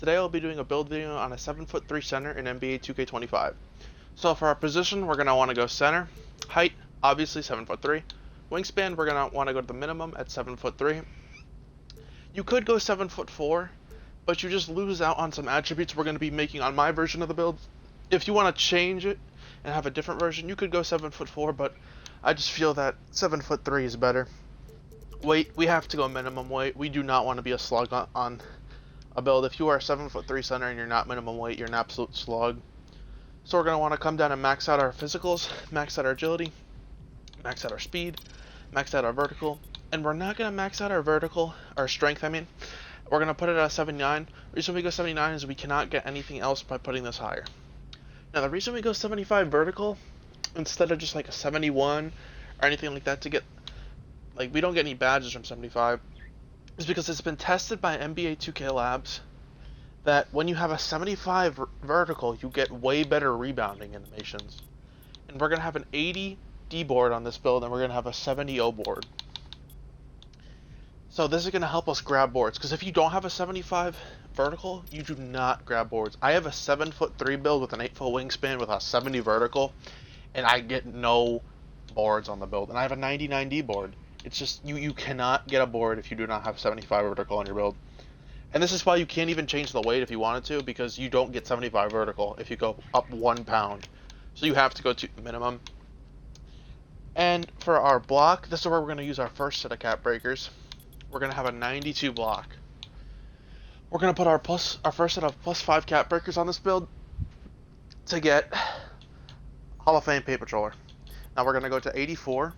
Today I'll be doing a build video on a 7'3" center in NBA 2K25. So for our position, we're going to want to go center. Height, obviously 7'3". Wingspan, we're going to want to go to the minimum at 7'3". You could go 7'4", but you just lose out on some attributes we're going to be making on my version of the build. If you want to change it and have a different version, you could go 7'4", but I just feel that 7'3" is better. Weight, we have to go minimum weight. We do not want to be a slug on a build. If you are a 7'3" center and you're not minimum weight, you're an absolute slug. So we're going to want to come down and max out our physicals, max out our agility, max out our speed, max out our vertical, and we're not going to max out our strength, We're going to put it at 79. The reason we go 79 is we cannot get anything else by putting this higher. Now the reason we go 75 vertical instead of just like a 71 or anything like that to get, like, we don't get any badges from 75, is because it's been tested by NBA 2K Labs that when you have a 75 vertical, you get way better rebounding animations. And we're going to have an 80 D board on this build, and we're going to have a 70 O board. So this is going to help us grab boards, because if you don't have a 75 vertical, you do not grab boards. I have a 7'3" build with an 8-foot wingspan with a 70 vertical, and I get no boards on the build. And I have a 99 D board. It's just, you cannot get a board if you do not have 75 vertical on your build. And this is why you can't even change the weight if you wanted to, because you don't get 75 vertical if you go up 1 pound. So you have to go to minimum. And for our block, this is where we're going to use our first set of cap breakers. We're going to have a 92 block. We're going to put our first set of +5 cap breakers on this build to get Hall of Fame Paint Patroller. Now we're going to go to 84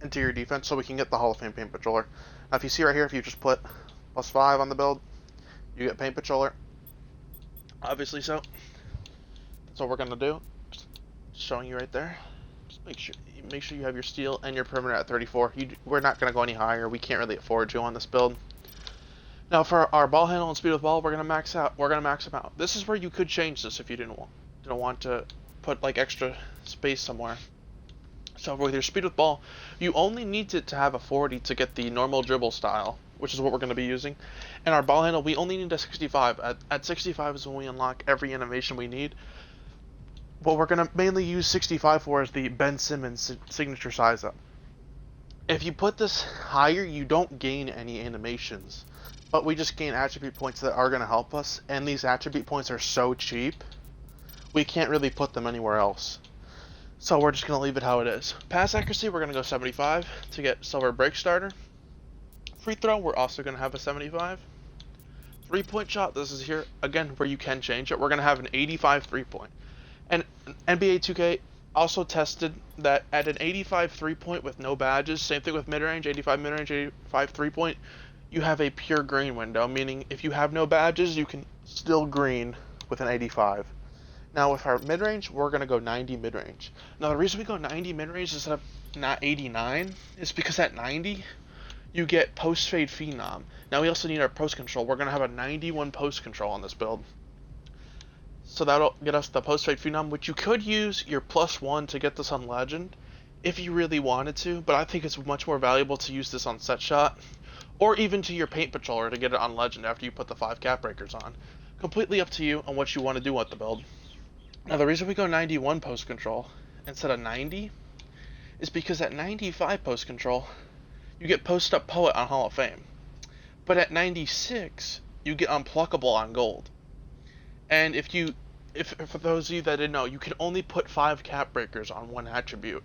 interior defense so we can get the Hall of Fame Paint Patroller. Now if you see right here, if you just put +5 on the build, you get Paint Patroller. Obviously so. That's what we're going to do. Just showing you right there. Just make sure you have your steal and your perimeter at 34. We're not going to go any higher. We can't really afford to on this build. Now for our ball handle and speed with ball, we're going to max out. We're going to max them out. This is where you could change this if you didn't want to put like extra space somewhere. So with your speed with ball, you only need it to have a 40 to get the normal dribble style, which is what we're going to be using. And our ball handle, we only need a 65. At 65 is when we unlock every animation we need. What we're going to mainly use 65 for is the Ben Simmons signature size up. If you put this higher, you don't gain any animations, but we just gain attribute points that are going to help us, and these attribute points are so cheap, we can't really put them anywhere else. So we're just going to leave it how it is. Pass accuracy, we're going to go 75 to get silver break starter. Free throw, we're also going to have a 75. 3-point shot, this is here, again, where you can change it. We're going to have an 85 3-point. And NBA 2K also tested that at an 85 3-point with no badges, same thing with mid-range, 85 mid-range, 85 3-point, you have a pure green window, meaning if you have no badges, you can still green with an 85. Now with our mid-range, we're going to go 90 mid-range. Now the reason we go 90 mid-range instead of not 89 is because at 90, you get post-fade phenom. Now we also need our post control. We're going to have a 91 post control on this build. So that'll get us the post-fade phenom, which you could use your +1 to get this on legend if you really wanted to, but I think it's much more valuable to use this on set shot, or even to your paint patroller to get it on legend after you put the 5 cap breakers on. Completely up to you on what you want to do with the build. Now the reason we go 91 post control instead of 90 is because at 95 post control, you get post up poet on Hall of Fame. But at 96, you get unpluckable on gold. And if for those of you that didn't know, you can only put 5 cap breakers on one attribute.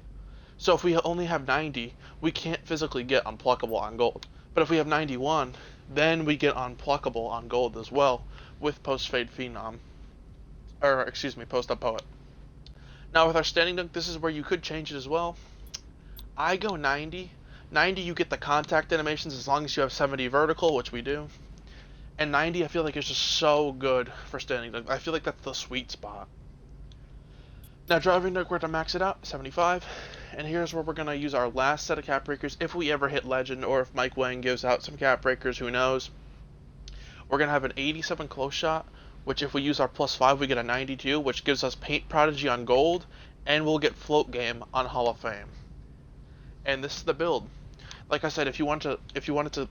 So if we only have 90, we can't physically get unpluckable on gold. But if we have 91, then we get unpluckable on gold as well with post fade phenom. Or excuse me, post up poet. Now with our standing dunk, this is where you could change it as well. I go 90. 90 you get the contact animations as long as you have 70 vertical, which we do. And 90 I feel like is just so good for standing dunk. I feel like that's the sweet spot. Now driving dunk, we're to max it out, 75. And here's where we're going to use our last set of cap breakers if we ever hit legend, or if Mike Wang gives out some cap breakers, who knows. We're going to have an 87 close shot, which if we use our +5, we get a 92, which gives us Paint Prodigy on gold, and we'll get Float Game on Hall of Fame. And this is the build. Like I said, if you wanted to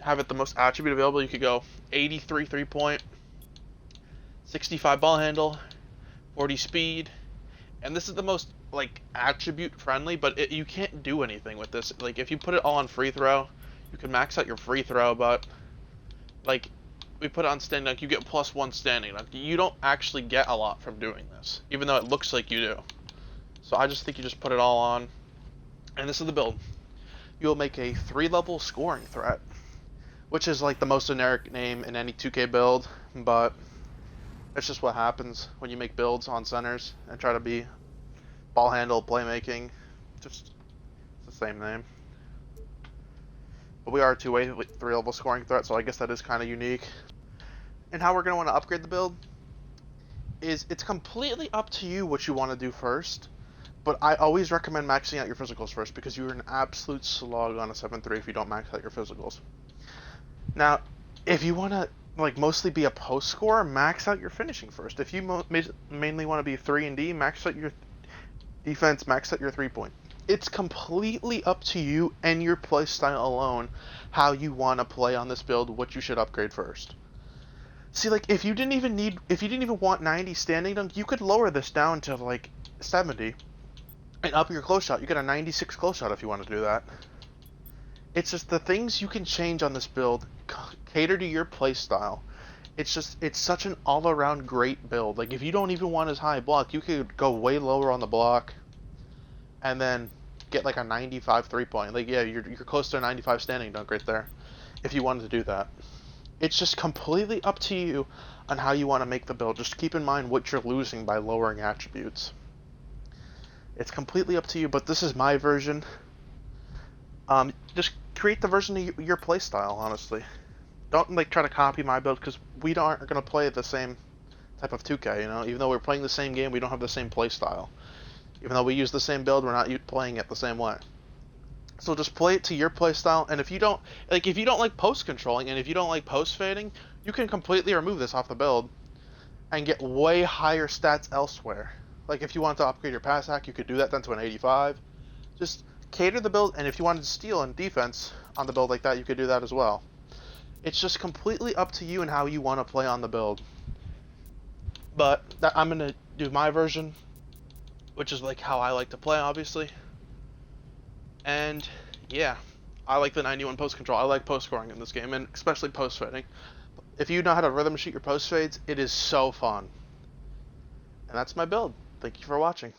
have it the most attribute available, you could go 83 3-point, 65 ball handle, 40 speed, and this is the most like attribute friendly, but you can't do anything with this. Like if you put it all on free throw, you can max out your free throw, but like we put it on standing dunk, you get +1 standing dunk. You don't actually get a lot from doing this, even though it looks like you do. So I just think you just put it all on, and this is the build. You'll make a 3-level scoring threat, which is like the most generic name in any 2K build, but it's just what happens when you make builds on centers and try to be ball handle, playmaking. Just it's the same name. But we are a 2-way 3-level scoring threat, so I guess that is kind of unique. And how we're going to want to upgrade the build is it's completely up to you what you want to do first. But I always recommend maxing out your physicals first, because you're an absolute slug on a 7-3 if you don't max out your physicals. Now, if you want to like mostly be a post scorer, max out your finishing first. If you mainly want to be 3 and D, max out your defense, max out your 3-point. It's completely up to you and your play style alone how you want to play on this build, what you should upgrade first. See, like if you didn't even want 90 standing dunk, you could lower this down to like 70 and up your close shot. You get a 96 close shot if you want to do that. It's just the things you can change on this build cater to your play style. It's such an all-around great build. Like if you don't even want as high block, you could go way lower on the block and then get like a 95 3-point. Like yeah, you're close to a 95 standing dunk right there if you wanted to do that. It's just completely up to you on how you want to make the build. Just keep in mind what you're losing by lowering attributes. It's completely up to you, but this is my version. Just create the version of your playstyle, honestly. Don't like try to copy my build, because we aren't going to play the same type of 2K, you know? Even though we're playing the same game, we don't have the same playstyle. Even though we use the same build, we're not playing it the same way. So just play it to your playstyle, and if you don't like post controlling, and if you don't like post fading, you can completely remove this off the build and get way higher stats elsewhere. Like if you want to upgrade your pass hack, you could do that then to an 85. Just cater the build, and if you wanted to steal and defense on the build like that, you could do that as well. It's just completely up to you and how you want to play on the build. But I'm going to do my version, which is like how I like to play, obviously. And yeah, I like the 91 post control. I like post scoring in this game, and especially post fading. If you know how to rhythm shoot your post fades, it is so fun. And that's my build. Thank you for watching.